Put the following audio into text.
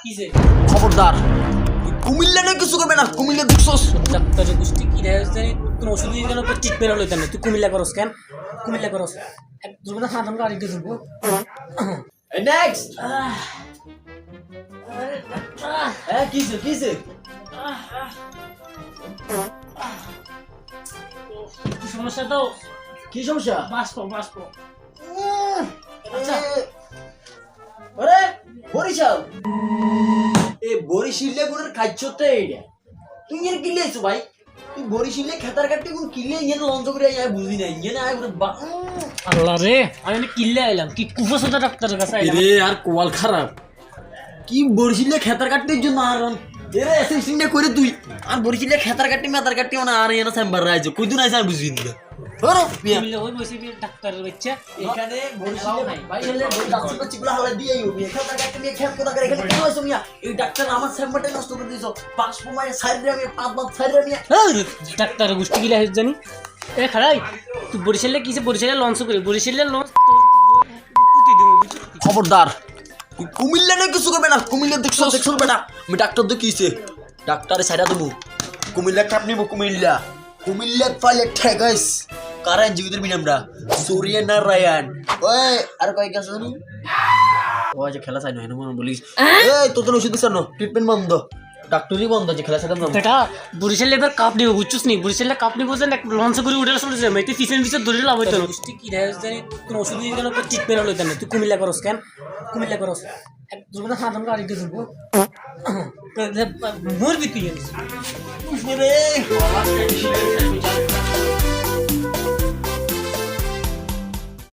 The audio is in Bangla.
কিসে খবরদার কুমিল্লা না কিছু করবে না কুমিল্লা দেখছস ডাক্তারের গোষ্ঠী কি দেয় কোন ওষুধ দিয়ে কেন ট্রিটমেন্ট হলো তেমন তুই কুমিল্লা করস কেন কুমিল্লা করস এক দুর্ঘটনা সাধারণ গাড়ি দিয়ে দেবো নেক্সট হ্যাঁ কিসে কিসে সমস্যা তো কি সমস্যা বাষ্প আচ্ছা আরে বরিশাল এ বরিশিলে গুনের খাইছতে এইটা তুই এর কি লেছো ভাই তুই বরিশিলে খেতার কাটতে কোন কিলে ইয়ে লঞ্চ করে আই বুঝি নাই ইয়ে না আই আল্লাহ রে আমি কিল্লে আইলাম কি কুফসতা ডাক্তারের কাছে আইলাম রে আর কোয়াল খারাপ কি বরিশিলে খেতার কাটতে জন্য আর এরে অ্যাসিস্ট্যান্ট করে তুই আর বরিশিলে খেতার কাটতে মেতার কাটতে মানে আর এনা চেম্বার রাইজো কই দিন আইছা বুঝি না ওরে পিয়া কুমিল্লা হই বসে ডাক্তারের বাচ্চা এখানে বরিশালে ভাই ছেলে ডাক্তার চিপলা হলা দিয়ে আইও খেতার কাটতে নিয়ে খেত কথা করে এখানে কি হইছো মিয়া এই ডাক্তার আমার চেম্বারটা নষ্ট করে দিছো পাঁচ সময় সাইড রে আমি পাঁচ মাস সাইড রে মিয়া ডাক্তারের গোষ্ঠী গিলা হইছ জানি এ খাড়াই তুই বরিশালে কিসে বরিশালে লঞ্চ করে বরিশালে লঞ্চ পুতি দেব খবরদার তুই কুমিল্লা না কিছু করবে না কুমিল্লা দেখছস বেটা আমি ডাক্তার তো কিছে ডাক্তারে সাইডা দেবো কুমিল্লা কাপ নিব কুমিল্লা কুমিল্লা পাইলে ঠেগাইস কারণ জীবিতের বিনামরা সূর্য নারায়ণ ওই আর কয় কাছে জানি ও যে খেলা চাই না মনে বলিস এই তোর ওষুধ দিছ না ট্রিটমেন্ট বন্ধ ডাক্তারই বন্ধ যে খেলা চাইতাম না এটা বরিশালে এবার কাপ নিব বুঝছিস নি বরিশালে কাপ নিব যে লঞ্চ করে উঠে চলে যাবে তুই পিছন পিছন ধরে লাভ হইতো না গোষ্ঠী কি দেয় জানি কোন ওষুধ দিয়ে কেন ট্রিটমেন্ট হলো তেমন তুই কুমিল্লা করস কেন কুমিল্লা করস এক দুর্ঘটনা সাধারণ গাড়ি দিয়ে দেবো মরবি তুই রে